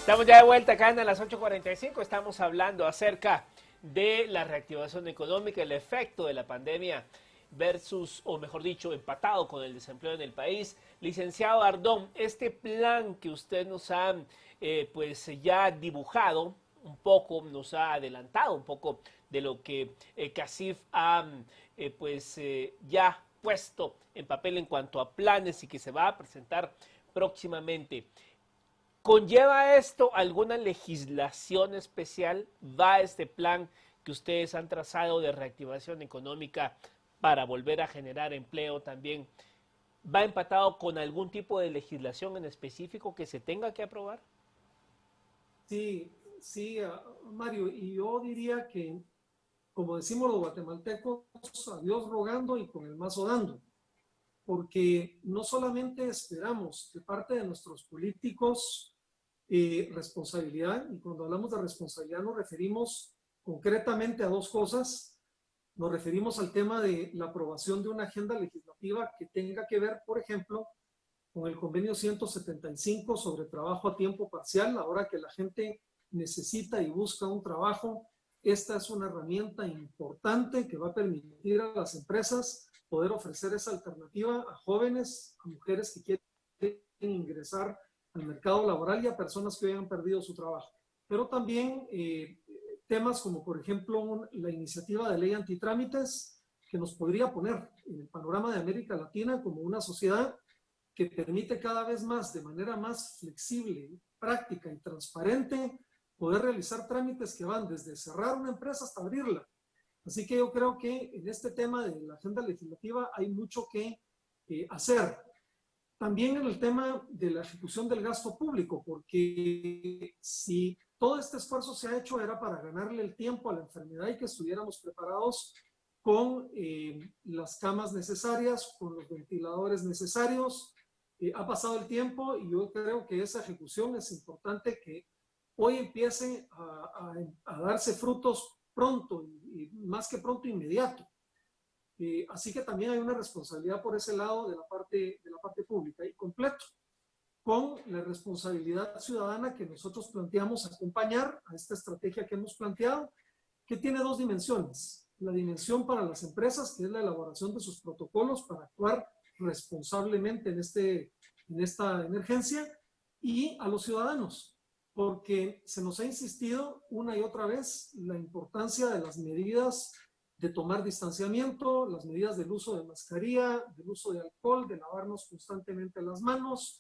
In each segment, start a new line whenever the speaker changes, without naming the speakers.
Estamos ya de vuelta acá en las 8:45. Estamos hablando acerca de la reactivación económica, el efecto de la pandemia versus, o mejor dicho, empatado con el desempleo en el país. Licenciado Ardón, este plan que usted nos ha pues ya dibujado un poco, nos ha adelantado un poco de lo que CACIF ha ya puesto en papel en cuanto a planes y que se va a presentar próximamente. ¿Conlleva esto alguna legislación especial? ¿Va este plan que ustedes han trazado de reactivación económica para volver a generar empleo también? ¿Va empatado con algún tipo de legislación en específico que se tenga que aprobar?
Sí, sí, Mario, y yo diría que, como decimos los guatemaltecos, a Dios rogando y con el mazo dando, porque no solamente esperamos de parte de nuestros políticos responsabilidad, y cuando hablamos de responsabilidad nos referimos concretamente a dos cosas. Nos referimos al tema de la aprobación de una agenda legislativa que tenga que ver, por ejemplo, con el convenio 175 sobre trabajo a tiempo parcial. Ahora que la gente necesita y busca un trabajo, esta es una herramienta importante que va a permitir a las empresas poder ofrecer esa alternativa a jóvenes, a mujeres que quieren ingresar al mercado laboral y a personas que hoy han perdido su trabajo. Pero también temas como, por ejemplo, la iniciativa de ley antitrámites, que nos podría poner en el panorama de América Latina como una sociedad que permite cada vez más, de manera más flexible, práctica y transparente, poder realizar trámites que van desde cerrar una empresa hasta abrirla. Así que yo creo que en este tema de la agenda legislativa hay mucho que hacer. También en el tema de la ejecución del gasto público, porque si todo este esfuerzo se ha hecho era para ganarle el tiempo a la enfermedad y que estuviéramos preparados con las camas necesarias, con los ventiladores necesarios. Ha pasado el tiempo y yo creo que esa ejecución es importante que hoy empiece a darse frutos pronto y más que pronto inmediato. Así que también hay una responsabilidad por ese lado de la parte pública y completo con la responsabilidad ciudadana que nosotros planteamos acompañar a esta estrategia que hemos planteado, que tiene dos dimensiones. La dimensión para las empresas, que es la elaboración de sus protocolos para actuar responsablemente en esta emergencia, y a los ciudadanos, porque se nos ha insistido una y otra vez la importancia de las medidas de tomar distanciamiento, las medidas del uso de mascarilla, del uso de alcohol, de lavarnos constantemente las manos.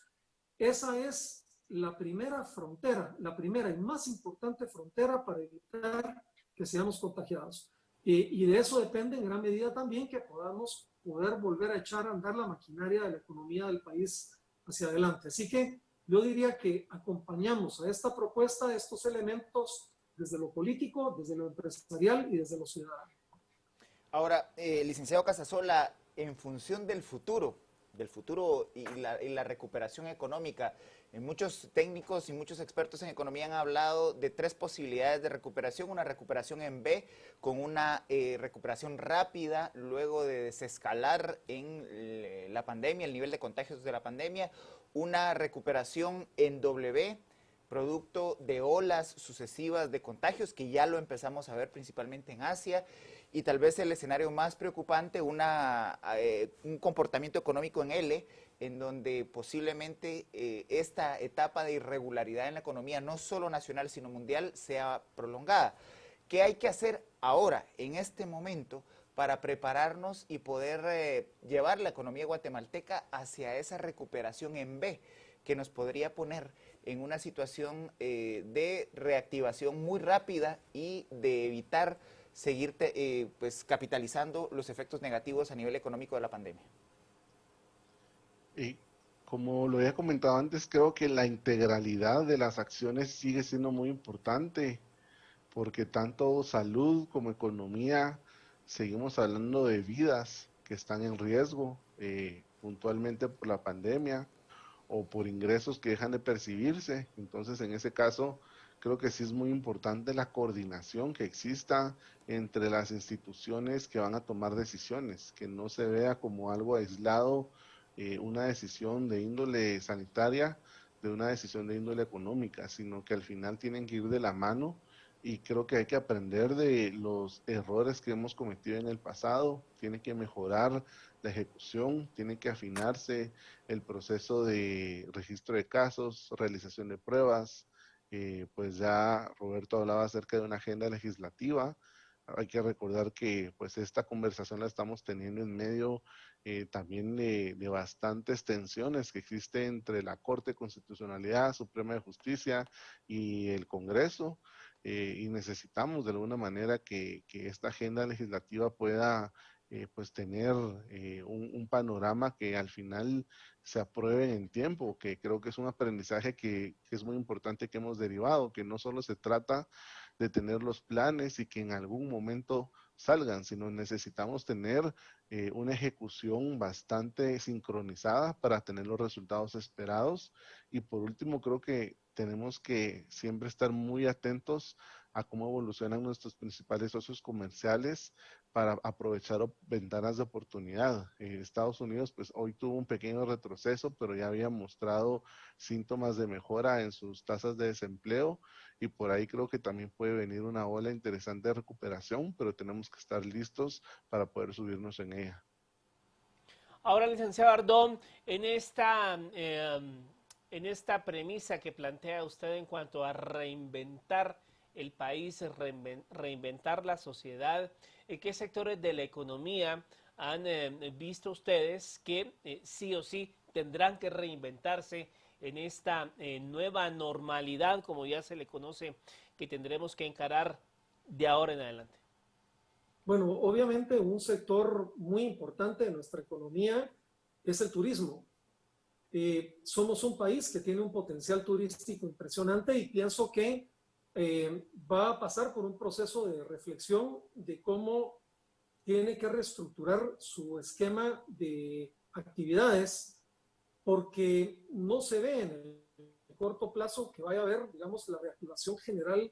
Esa es la primera frontera, la primera y más importante frontera para evitar que seamos contagiados. Y de eso depende en gran medida también que podamos poder volver a echar a andar la maquinaria de la economía del país hacia adelante. Así que yo diría que acompañamos a esta propuesta, estos elementos desde lo político, desde lo empresarial y desde lo ciudadano.
Ahora, licenciado Casasola, en función del futuro y la recuperación económica, muchos técnicos y muchos expertos en economía han hablado de tres posibilidades de recuperación: una recuperación en V, con una recuperación rápida luego de desescalar en la pandemia, el nivel de contagios de la pandemia; una recuperación en W, producto de olas sucesivas de contagios, que ya lo empezamos a ver principalmente en Asia; y tal vez el escenario más preocupante, un comportamiento económico en L, en donde posiblemente esta etapa de irregularidad en la economía, no solo nacional, sino mundial, sea prolongada. ¿Qué hay que hacer ahora, en este momento, para prepararnos y poder llevar la economía guatemalteca hacia esa recuperación en B, que nos podría poner en una situación de reactivación muy rápida y de evitar seguir pues capitalizando los efectos negativos a nivel económico de la pandemia?
Y como lo había comentado antes, creo que la integralidad de las acciones sigue siendo muy importante, porque tanto salud como economía, seguimos hablando de vidas que están en riesgo, puntualmente por la pandemia o por ingresos que dejan de percibirse. Entonces, en ese caso, creo que sí es muy importante la coordinación que exista entre las instituciones que van a tomar decisiones, que no se vea como algo aislado, una decisión de índole sanitaria, de una decisión de índole económica, sino que al final tienen que ir de la mano, y creo que hay que aprender de los errores que hemos cometido en el pasado, tiene que mejorar la ejecución, tiene que afinarse el proceso de registro de casos, realización de pruebas. Pues ya Roberto hablaba acerca de una agenda legislativa. Hay que recordar que pues esta conversación la estamos teniendo en medio también de bastantes tensiones que existen entre la Corte de Constitucionalidad, Suprema de Justicia y el Congreso, y necesitamos de alguna manera que esta agenda legislativa pueda pues tener un panorama que al final se apruebe en tiempo, que creo que es un aprendizaje que es muy importante que hemos derivado, que no solo se trata de tener los planes y que en algún momento salgan, sino necesitamos tener una ejecución bastante sincronizada para tener los resultados esperados. Y por último, creo que tenemos que siempre estar muy atentos a cómo evolucionan nuestros principales socios comerciales para aprovechar ventanas de oportunidad. Estados Unidos pues hoy tuvo un pequeño retroceso, pero ya había mostrado síntomas de mejora en sus tasas de desempleo, y por ahí creo que también puede venir una ola interesante de recuperación, pero tenemos que estar listos para poder subirnos en ella.
Ahora, licenciado Ardón, en esta premisa que plantea usted en cuanto a reinventar el país, reinventar la sociedad, ¿en qué sectores de la economía han visto ustedes que sí o sí tendrán que reinventarse en esta nueva normalidad, como ya se le conoce, que tendremos que encarar de ahora en adelante?
Bueno, obviamente un sector muy importante de nuestra economía es el turismo. Somos un país que tiene un potencial turístico impresionante y pienso que va a pasar por un proceso de reflexión de cómo tiene que reestructurar su esquema de actividades, porque no se ve en el corto plazo que vaya a haber, digamos, la reactivación general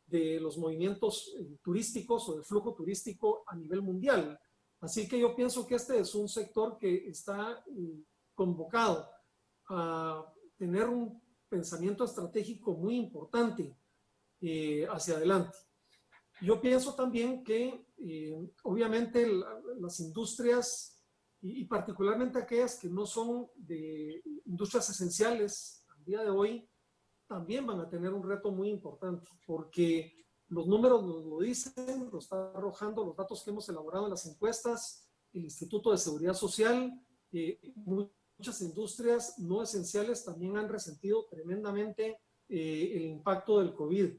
de los movimientos turísticos o del flujo turístico a nivel mundial. Así que yo pienso que este es un sector que está convocado a tener un pensamiento estratégico muy importante hacia adelante. Yo pienso también que obviamente las industrias y particularmente aquellas que no son de industrias esenciales al día de hoy también van a tener un reto muy importante, porque los números nos lo dicen, lo están arrojando los datos que hemos elaborado en las encuestas, el Instituto de Seguridad Social, muchas industrias no esenciales también han resentido tremendamente el impacto del COVID.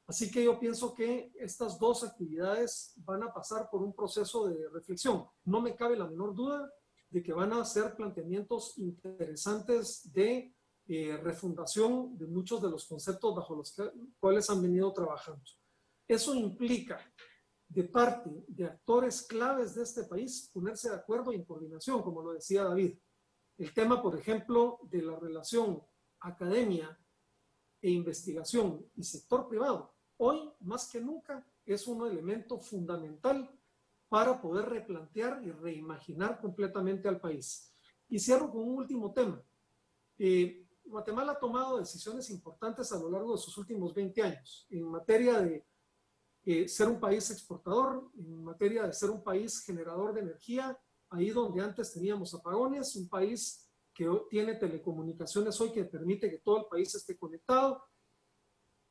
Así que yo pienso que estas dos actividades van a pasar por un proceso de reflexión. No me cabe la menor duda de que van a ser planteamientos interesantes de refundación de muchos de los conceptos bajo los cuales han venido trabajando. Eso implica de parte de actores claves de este país ponerse de acuerdo y en coordinación, como lo decía David. El tema, por ejemplo, de la relación academia e investigación y sector privado, hoy más que nunca es un elemento fundamental para poder replantear y reimaginar completamente al país. Y cierro con un último tema. Guatemala ha tomado decisiones importantes a lo largo de sus últimos 20 años en materia de ser un país exportador, en materia de ser un país generador de energía, ahí donde antes teníamos apagones, un país que tiene telecomunicaciones hoy que permite que todo el país esté conectado.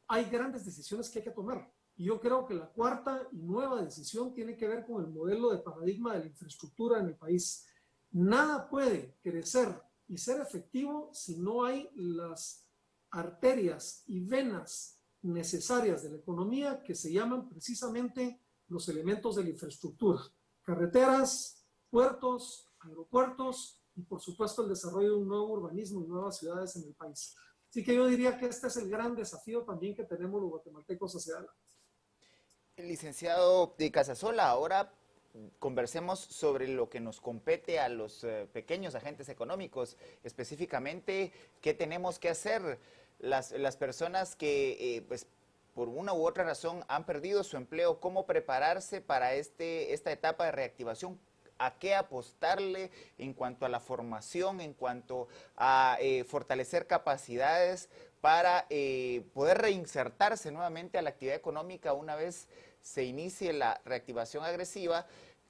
Hay grandes decisiones que hay que tomar. Y yo creo que la cuarta y nueva decisión tiene que ver con el modelo de paradigma de la infraestructura en el país. Nada puede crecer y ser efectivo si no hay las arterias y venas necesarias de la economía que se llaman precisamente los elementos de la infraestructura. Carreteras, puertos, aeropuertos y por supuesto el desarrollo de un nuevo urbanismo y nuevas ciudades en el país. Así que yo diría que este es el gran desafío también que tenemos los guatemaltecos hacia adelante.
Licenciado de Casasola, ahora conversemos sobre lo que nos compete a los pequeños agentes económicos, específicamente qué tenemos que hacer las personas que pues, por una u otra razón han perdido su empleo, cómo prepararse para esta etapa de reactivación, a qué apostarle en cuanto a la formación, en cuanto a fortalecer capacidades para poder reinsertarse nuevamente a la actividad económica una vez se inicie la reactivación agresiva,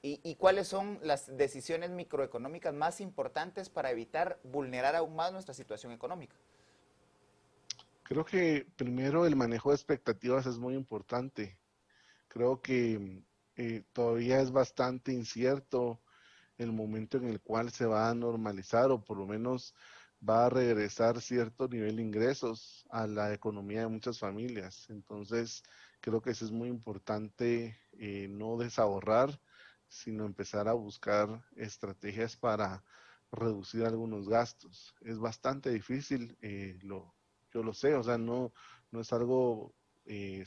y cuáles son las decisiones microeconómicas más importantes para evitar vulnerar aún más nuestra situación económica?
Creo que primero el manejo de expectativas es muy importante. Creo que todavía es bastante incierto el momento en el cual se va a normalizar, o por lo menos va a regresar cierto nivel de ingresos a la economía de muchas familias. Entonces, creo que eso es muy importante, no desahorrar, sino empezar a buscar estrategias para reducir algunos gastos. Es bastante difícil, yo lo sé, o sea, no es algo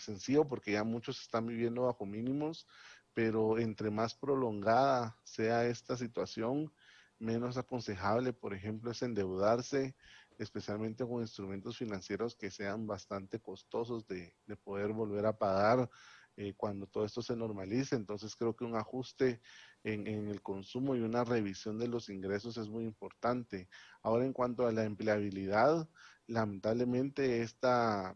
sencillo, porque ya muchos están viviendo bajo mínimos, pero entre más prolongada sea esta situación, menos aconsejable, por ejemplo, es endeudarse, especialmente con instrumentos financieros que sean bastante costosos de poder volver a pagar cuando todo esto se normalice. Entonces creo que un ajuste en el consumo y una revisión de los ingresos es muy importante. Ahora, en cuanto a la empleabilidad, lamentablemente esta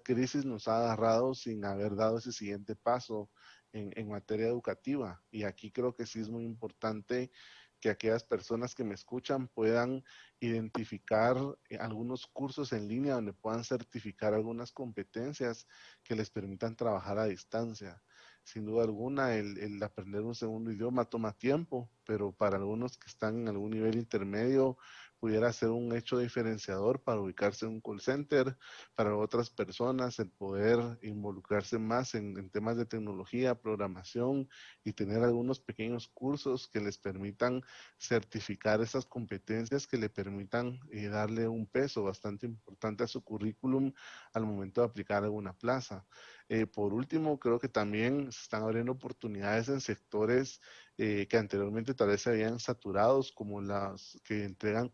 crisis nos ha agarrado sin haber dado ese siguiente paso en materia educativa, y aquí creo que sí es muy importante que aquellas personas que me escuchan puedan identificar algunos cursos en línea donde puedan certificar algunas competencias que les permitan trabajar a distancia. Sin duda alguna, el aprender un segundo idioma toma tiempo, pero para algunos que están en algún nivel intermedio pudiera ser un hecho diferenciador para ubicarse en un call center. Para otras personas, el poder involucrarse más en temas de tecnología, programación, y tener algunos pequeños cursos que les permitan certificar esas competencias, que le permitan darle un peso bastante importante a su currículum al momento de aplicar alguna plaza. Por último, creo que también se están abriendo oportunidades en sectores que anteriormente tal vez se habían saturados, como las que entregan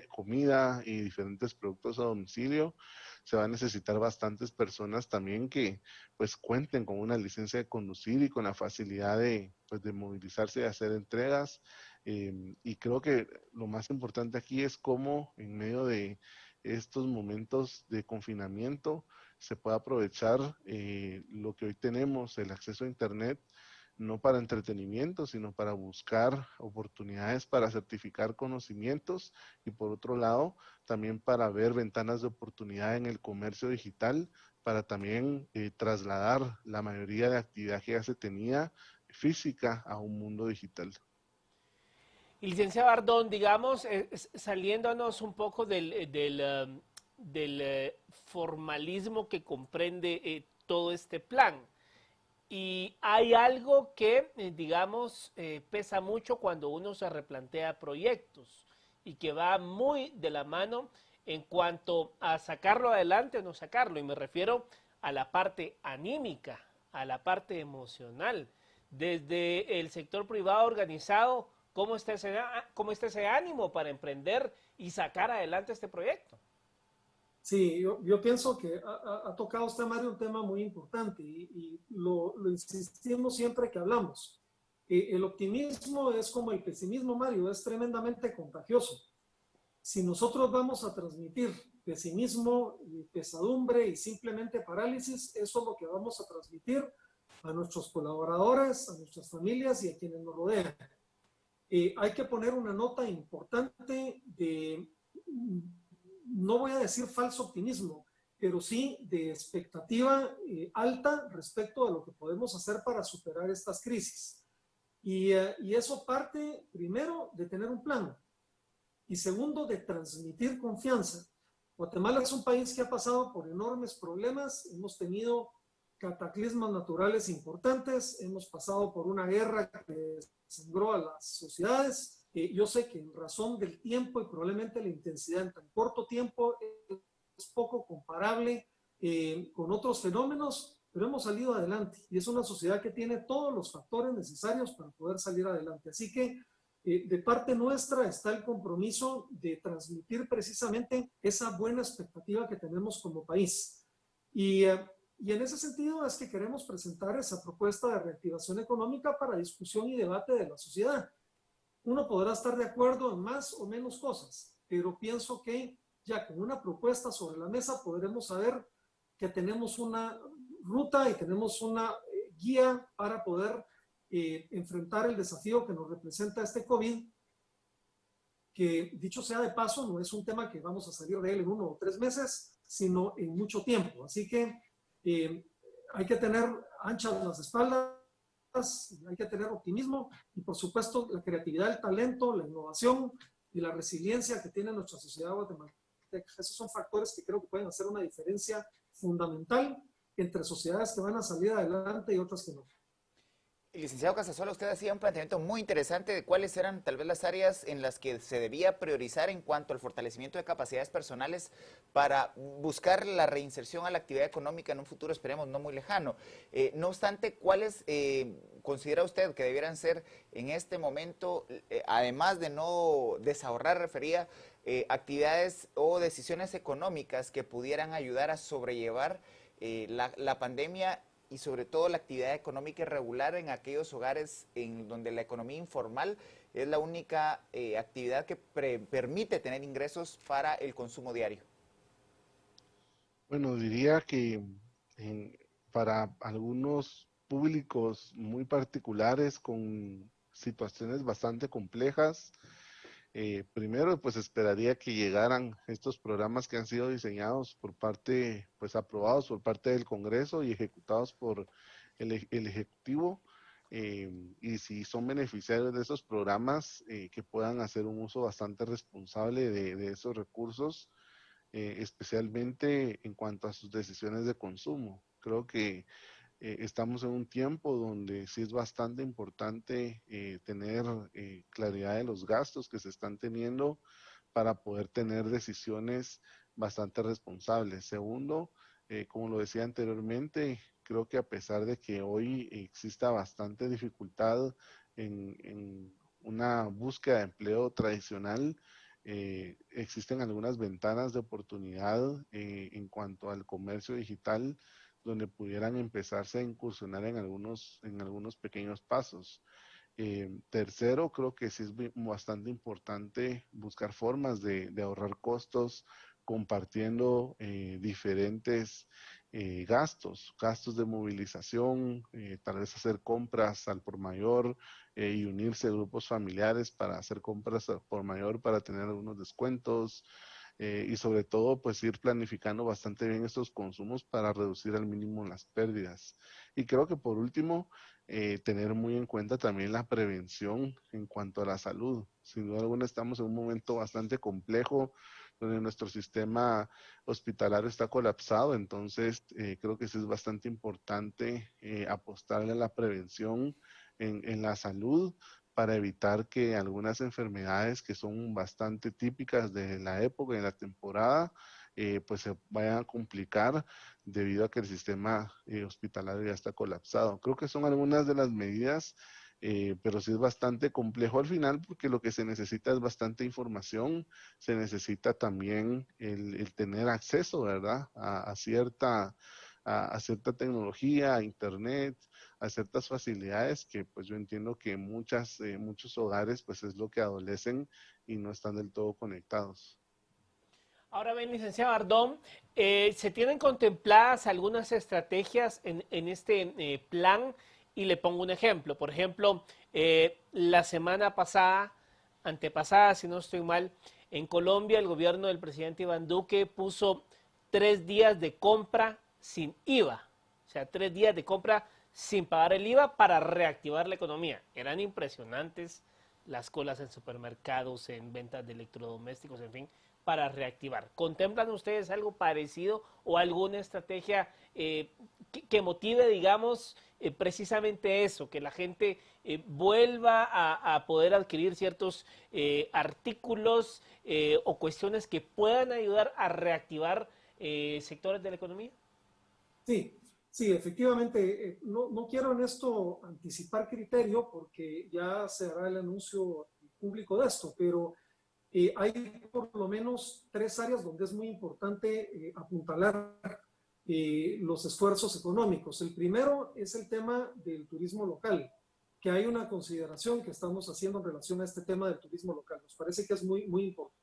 comida y diferentes productos a domicilio. Se va a necesitar bastantes personas también que pues cuenten con una licencia de conducir y con la facilidad pues, de movilizarse y hacer entregas. Y creo que lo más importante aquí es cómo en medio de estos momentos de confinamiento se puede aprovechar lo que hoy tenemos, el acceso a Internet, no para entretenimiento, sino para buscar oportunidades para certificar conocimientos, y por otro lado, también para ver ventanas de oportunidad en el comercio digital, para también trasladar la mayoría de actividad que ya se tenía física a un mundo digital.
Y licenciado Ardón, digamos, saliéndonos un poco del formalismo que comprende todo este plan. Y hay algo que, digamos, pesa mucho cuando uno se replantea proyectos y que va muy de la mano en cuanto a sacarlo adelante o no sacarlo. Y me refiero a la parte anímica, a la parte emocional. Desde el sector privado organizado, cómo está ese ánimo para emprender y sacar adelante este proyecto?
Sí, yo pienso que ha tocado usted, Mario, un tema muy importante y lo insistimos siempre que hablamos. El optimismo es como el pesimismo, Mario, es tremendamente contagioso. Si nosotros vamos a transmitir pesimismo, pesadumbre y simplemente parálisis, eso es lo que vamos a transmitir a nuestros colaboradores, a nuestras familias y a quienes nos rodean. Hay que poner una nota importante de, no voy a decir falso optimismo, pero sí de expectativa alta respecto a lo que podemos hacer para superar estas crisis. Y eso parte, primero, de tener un plan, y segundo, de transmitir confianza. Guatemala es un país que ha pasado por enormes problemas, hemos tenido cataclismos naturales importantes, hemos pasado por una guerra que sangró a las sociedades. Yo sé que en razón del tiempo y probablemente la intensidad en tan corto tiempo es poco comparable con otros fenómenos, pero hemos salido adelante y es una sociedad que tiene todos los factores necesarios para poder salir adelante. Así que de parte nuestra está el compromiso de transmitir precisamente esa buena expectativa que tenemos como país. Y Y en ese sentido es que queremos presentar esa propuesta de reactivación económica para discusión y debate de la sociedad. Uno podrá estar de acuerdo en más o menos cosas, pero pienso que ya con una propuesta sobre la mesa podremos saber que tenemos una ruta y tenemos una guía para poder enfrentar el desafío que nos representa este COVID, que dicho sea de paso, no es un tema que vamos a salir de él en 1 o 3 meses, sino en mucho tiempo. Así que hay que tener anchas las espaldas, hay que tener optimismo y por supuesto la creatividad, el talento, la innovación y la resiliencia que tiene nuestra sociedad guatemalteca. Esos son factores que creo que pueden hacer una diferencia fundamental entre sociedades que van a salir adelante y otras que no.
Licenciado Casasola, usted hacía un planteamiento muy interesante de cuáles eran tal vez las áreas en las que se debía priorizar en cuanto al fortalecimiento de capacidades personales para buscar la reinserción a la actividad económica en un futuro, esperemos, no muy lejano. No obstante, ¿cuáles considera usted que debieran ser en este momento, además de no desahorrar, refería, actividades o decisiones económicas que pudieran ayudar a sobrellevar la pandemia y sobre todo la actividad económica irregular en aquellos hogares en donde la economía informal es la única actividad que permite tener ingresos para el consumo diario?
Bueno, diría que para algunos públicos muy particulares con situaciones bastante complejas, primero, pues esperaría que llegaran estos programas que han sido diseñados por parte, pues aprobados por parte del Congreso y ejecutados por el Ejecutivo. Y si son beneficiarios de esos programas, que puedan hacer un uso bastante responsable de esos recursos, especialmente en cuanto a sus decisiones de consumo. Creo que estamos en un tiempo donde sí es bastante importante tener claridad de los gastos que se están teniendo para poder tener decisiones bastante responsables. Segundo, como lo decía anteriormente, creo que a pesar de que hoy exista bastante dificultad en una búsqueda de empleo tradicional, existen algunas ventanas de oportunidad en cuanto al comercio digital donde pudieran empezarse a incursionar en algunos pequeños pasos. Tercero, creo que sí es bastante importante buscar formas de ahorrar costos compartiendo diferentes gastos de movilización, tal vez hacer compras al por mayor y unirse a grupos familiares para hacer compras al por mayor para tener algunos descuentos. Y sobre todo pues ir planificando bastante bien estos consumos para reducir al mínimo las pérdidas. Y creo que por último, tener muy en cuenta también la prevención en cuanto a la salud. Sin duda alguna estamos en un momento bastante complejo donde nuestro sistema hospitalario está colapsado, entonces creo que sí es bastante importante apostarle a la prevención en la salud para evitar que algunas enfermedades que son bastante típicas de la época y de la temporada, pues se vayan a complicar debido a que el sistema hospitalario ya está colapsado. Creo que son algunas de las medidas, pero sí es bastante complejo al final porque lo que se necesita es bastante información, se necesita también el tener acceso, ¿verdad? A cierta tecnología, a internet, a ciertas facilidades que pues yo entiendo que muchos hogares pues es lo que adolecen y no están del todo conectados.
Ahora bien, licenciado Ardón, ¿se tienen contempladas algunas estrategias en este plan? Y le pongo un ejemplo. Por ejemplo, la semana pasada, antepasada, si no estoy mal, en Colombia el gobierno del presidente Iván Duque puso 3 días de compra sin IVA. O sea, 3 días de compra sin pagar el IVA para reactivar la economía. Eran impresionantes las colas en supermercados, en ventas de electrodomésticos, en fin, para reactivar. ¿Contemplan ustedes algo parecido o alguna estrategia que motive, digamos, precisamente eso, que la gente vuelva a poder adquirir ciertos artículos o cuestiones que puedan ayudar a reactivar sectores de la economía?
Sí, sí, efectivamente. No quiero en esto anticipar criterio porque ya se hará el anuncio público de esto, pero hay por lo menos 3 áreas donde es muy importante apuntalar. los esfuerzos económicos. El primero es el tema del turismo local, que hay una consideración que estamos haciendo en relación a este tema del turismo local. Nos parece que es muy importante.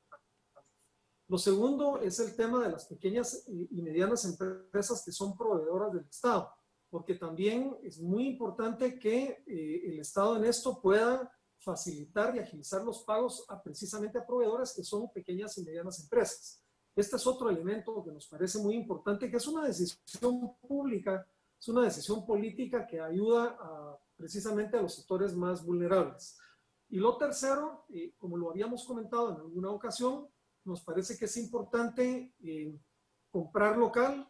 Lo segundo es el tema de las pequeñas y medianas empresas que son proveedoras del Estado, porque también es muy importante que el Estado en esto pueda facilitar y agilizar los pagos precisamente a proveedores que son pequeñas y medianas empresas. Este es otro elemento que nos parece muy importante, que es una decisión pública, es una decisión política que ayuda precisamente a los sectores más vulnerables. Y lo tercero, como lo habíamos comentado en alguna ocasión, nos parece que es importante comprar local,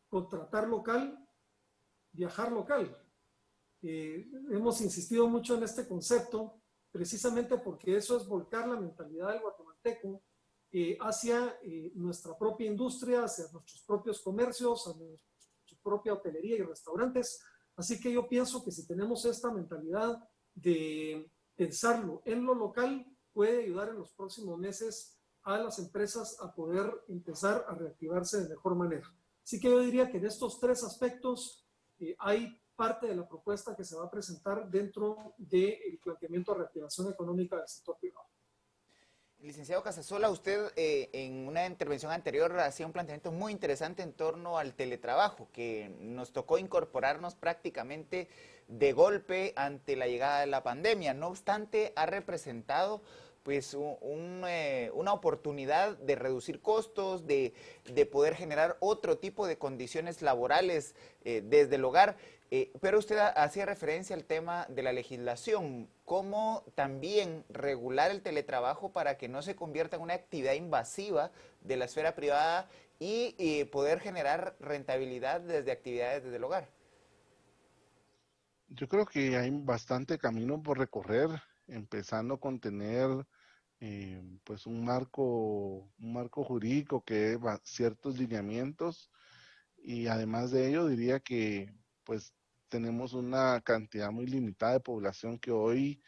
contratar local, viajar local. Hemos insistido mucho en este concepto, precisamente porque eso es volcar la mentalidad del guatemalteco hacia nuestra propia industria, hacia nuestros propios comercios, a nuestra propia hotelería y restaurantes. Así que yo pienso que si tenemos esta mentalidad de pensarlo en lo local, puede ayudar en los próximos meses a las empresas a poder empezar a reactivarse de mejor manera. Así que yo diría que en estos tres aspectos hay parte de la propuesta que se va a presentar dentro del planteamiento de reactivación económica del sector privado.
Licenciado Casasola, usted en una intervención anterior hacía un planteamiento muy interesante en torno al teletrabajo, que nos tocó incorporarnos prácticamente de golpe ante la llegada de la pandemia. No obstante, ha representado pues una oportunidad de reducir costos, de poder generar otro tipo de condiciones laborales desde el hogar. Pero usted hacía referencia al tema de la legislación, cómo también regular el teletrabajo para que no se convierta en una actividad invasiva de la esfera privada y poder generar rentabilidad desde actividades desde el hogar.
Yo creo que hay bastante camino por recorrer, empezando con tener pues un marco jurídico que dé ciertos lineamientos, y además de ello diría que pues tenemos una cantidad muy limitada de población que hoy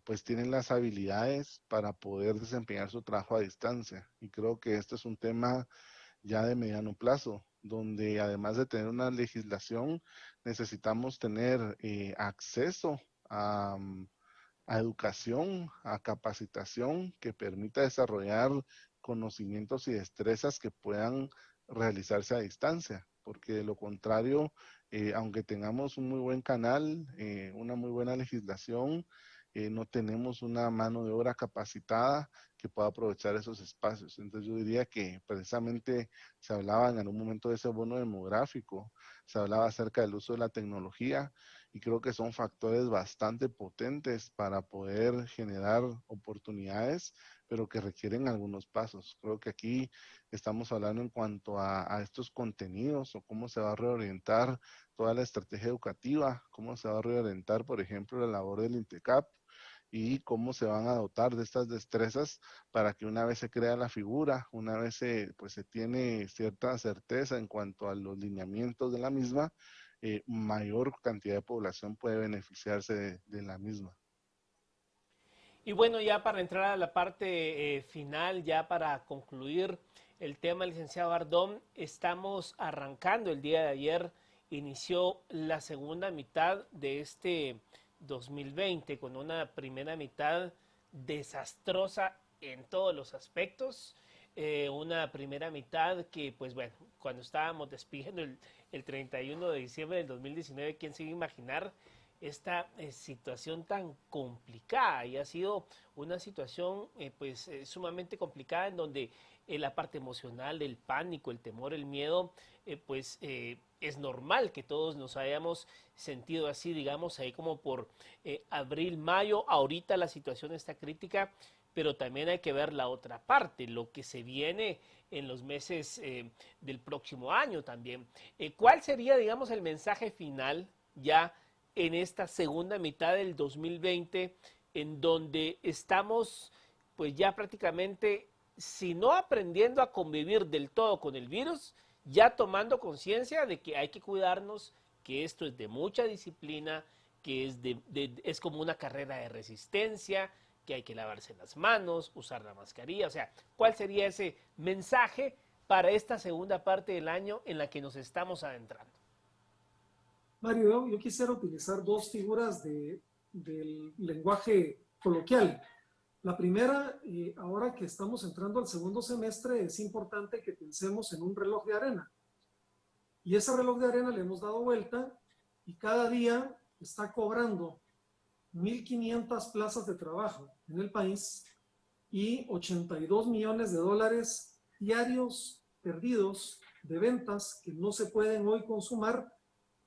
pues tienen las habilidades para poder desempeñar su trabajo a distancia, y creo que este es un tema ya de mediano plazo, donde además de tener una legislación necesitamos tener acceso a educación, a capacitación que permita desarrollar conocimientos y destrezas que puedan realizarse a distancia, porque de lo contrario, aunque tengamos un muy buen canal, una muy buena legislación, no tenemos una mano de obra capacitada que pueda aprovechar esos espacios. Entonces yo diría que precisamente se hablaba en algún momento de ese bono demográfico, se hablaba acerca del uso de la tecnología, y creo que son factores bastante potentes para poder generar oportunidades, pero que requieren algunos pasos. Creo que aquí estamos hablando en cuanto a estos contenidos, o cómo se va a reorientar toda la estrategia educativa, cómo se va a reorientar, por ejemplo, la labor del INTECAP, y cómo se van a dotar de estas destrezas para que una vez se crea la figura, una vez se tiene cierta certeza en cuanto a los lineamientos de la misma, mayor cantidad de población puede beneficiarse de la misma.
Y bueno, ya para entrar a la parte final, ya para concluir el tema, licenciado Ardón, estamos arrancando el día de ayer, inició la segunda mitad de este 2020 con una primera mitad desastrosa en todos los aspectos, una primera mitad que pues bueno, cuando estábamos despidiendo el 31 de diciembre del 2019, ¿quién se iba a imaginar esta situación tan complicada? Y ha sido una situación sumamente complicada en donde la parte emocional, el pánico, el temor, el miedo, es normal que todos nos hayamos sentido así, digamos, ahí como por abril, mayo. Ahorita la situación está crítica, pero también hay que ver la otra parte, lo que se viene en los meses del próximo año también. ¿Cuál sería, digamos, el mensaje final ya en esta segunda mitad del 2020, en donde estamos pues ya prácticamente, si no aprendiendo a convivir del todo con el virus, ya tomando conciencia de que hay que cuidarnos, que esto es de mucha disciplina, que es como una carrera de resistencia, que hay que lavarse las manos, usar la mascarilla? O sea, ¿cuál sería ese mensaje para esta segunda parte del año en la que nos estamos adentrando?
Mario, yo quisiera utilizar dos figuras del lenguaje coloquial. La primera, ahora que estamos entrando al segundo semestre, es importante que pensemos en un reloj de arena. Y ese reloj de arena le hemos dado vuelta y cada día está cobrando 1.500 plazas de trabajo en el país y 82 millones de dólares diarios perdidos de ventas que no se pueden hoy consumar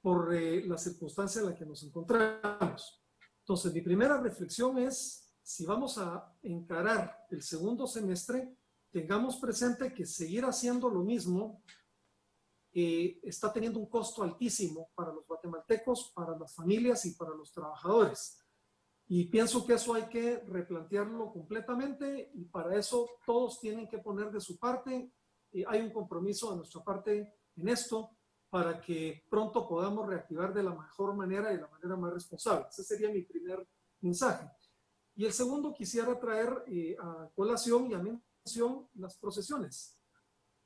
por la circunstancia en la que nos encontramos. Entonces, mi primera reflexión es, si vamos a encarar el segundo semestre, tengamos presente que seguir haciendo lo mismo está teniendo un costo altísimo para los guatemaltecos, para las familias y para los trabajadores. Y pienso que eso hay que replantearlo completamente y para eso todos tienen que poner de su parte. Hay un compromiso de nuestra parte en esto para que pronto podamos reactivar de la mejor manera y de la manera más responsable. Ese sería mi primer mensaje. Y el segundo, quisiera traer a colación y a mención las procesiones,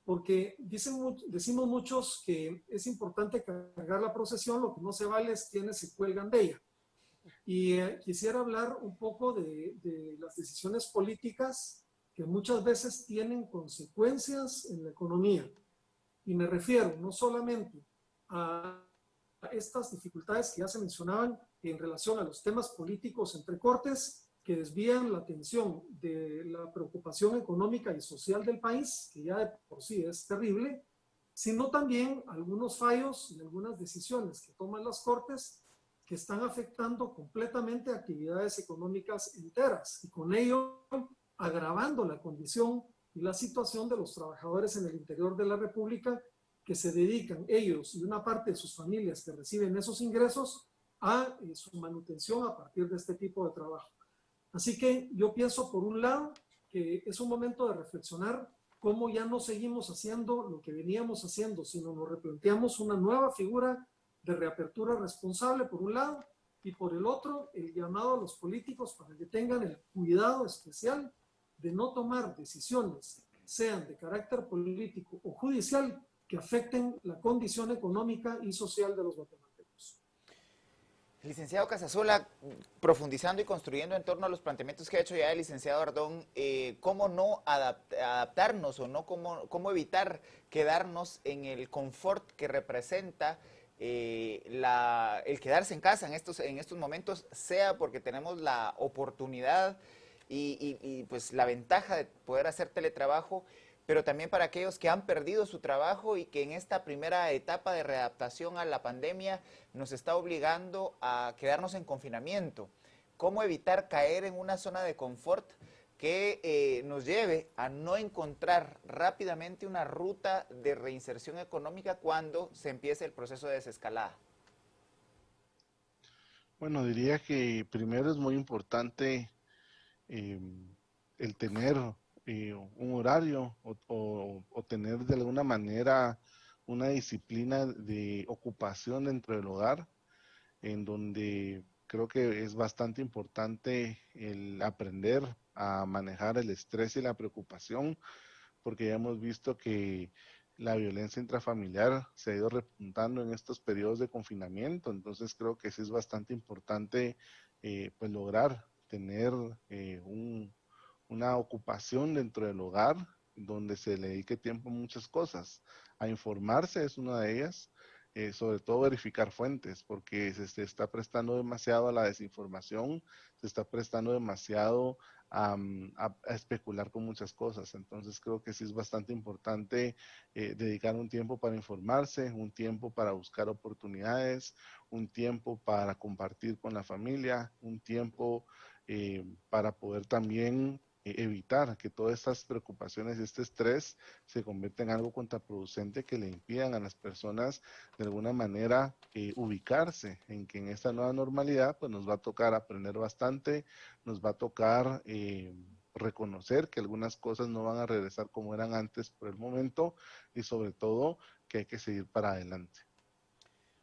porque decimos muchos que es importante cargar la procesión, lo que no se vale es quienes se cuelgan de ella. Y quisiera hablar un poco de las decisiones políticas que muchas veces tienen consecuencias en la economía. Y me refiero no solamente a estas dificultades que ya se mencionaban en relación a los temas políticos entre cortes, que desvían la atención de la preocupación económica y social del país, que ya de por sí es terrible, sino también algunos fallos y algunas decisiones que toman las cortes que están afectando completamente actividades económicas enteras y con ello agravando la condición y la situación de los trabajadores en el interior de la República que se dedican ellos y una parte de sus familias que reciben esos ingresos a su manutención a partir de este tipo de trabajo. Así que yo pienso, por un lado, que es un momento de reflexionar cómo ya no seguimos haciendo lo que veníamos haciendo, sino nos replanteamos una nueva figura de reapertura responsable, por un lado, y por el otro, el llamado a los políticos para que tengan el cuidado especial de no tomar decisiones, sean de carácter político o judicial, que afecten la condición económica y social de los guatemaltecos.
Licenciado Casasola, profundizando y construyendo en torno a los planteamientos que ha hecho ya el licenciado Ardón, ¿cómo no adaptarnos o no cómo evitar quedarnos en el confort que representa el quedarse en casa en estos momentos, sea porque tenemos la oportunidad y pues la ventaja de poder hacer teletrabajo, pero también para aquellos que han perdido su trabajo y que en esta primera etapa de readaptación a la pandemia nos está obligando a quedarnos en confinamiento? ¿Cómo evitar caer en una zona de confort que nos lleve a no encontrar rápidamente una ruta de reinserción económica cuando se empiece el proceso de desescalada?
Bueno, diría que primero es muy importante el tener un horario o tener de alguna manera una disciplina de ocupación dentro del hogar, en donde creo que es bastante importante el aprender a manejar el estrés y la preocupación, porque ya hemos visto que la violencia intrafamiliar se ha ido repuntando en estos periodos de confinamiento. Entonces creo que sí es bastante importante pues lograr tener una ocupación dentro del hogar donde se le dedique tiempo a muchas cosas. A informarse es una de ellas, sobre todo verificar fuentes, porque se está prestando demasiado a la desinformación, se está prestando demasiado a especular con muchas cosas. Entonces creo que sí es bastante importante dedicar un tiempo para informarse, un tiempo para buscar oportunidades, un tiempo para compartir con la familia, un tiempo para poder también evitar que todas estas preocupaciones y este estrés se convierta en algo contraproducente que le impidan a las personas de alguna manera ubicarse en que en esta nueva normalidad pues nos va a tocar aprender bastante, nos va a tocar reconocer que algunas cosas no van a regresar como eran antes por el momento y sobre todo que hay que seguir para adelante.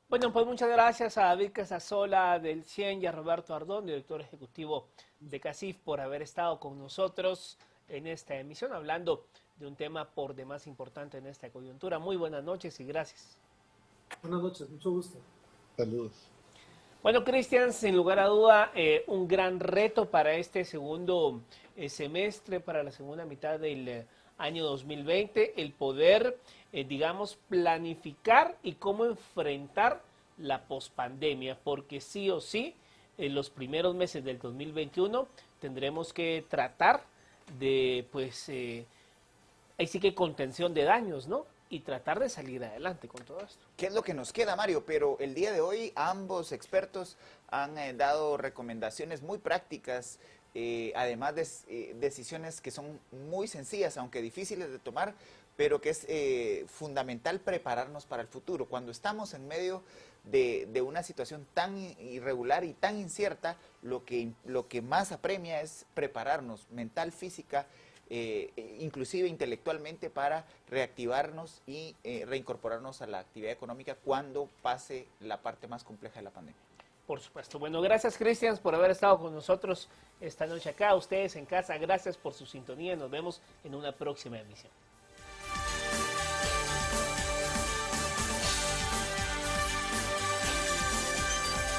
Bueno, pues muchas gracias a David Casasola del CIEN y a Roberto Ardón, director ejecutivo de CACIF, por haber estado con nosotros en esta emisión hablando de un tema por demás importante en esta coyuntura. Muy buenas noches y gracias.
Buenas noches, mucho gusto.
Saludos.
Bueno, Cristian, sin lugar a duda, un gran reto para este segundo semestre, para la segunda mitad del año 2020, el poder, digamos, planificar y cómo enfrentar la pospandemia, porque sí o sí, en los primeros meses del 2021 tendremos que tratar de, pues, ahí sí que contención de daños, ¿no? Y tratar de salir adelante con todo esto.
¿Qué es lo que nos queda, Mario? Pero el día de hoy ambos expertos han dado recomendaciones muy prácticas, además de decisiones que son muy sencillas, aunque difíciles de tomar, pero que es fundamental prepararnos para el futuro. Cuando estamos en medio de una situación tan irregular y tan incierta, lo que más apremia es prepararnos mental, física, inclusive intelectualmente, para reactivarnos y reincorporarnos a la actividad económica cuando pase la parte más compleja de la pandemia.
Por supuesto. Bueno, gracias, Cristian, por haber estado con nosotros esta noche acá. Ustedes en casa, gracias por su sintonía. Nos vemos en una próxima emisión.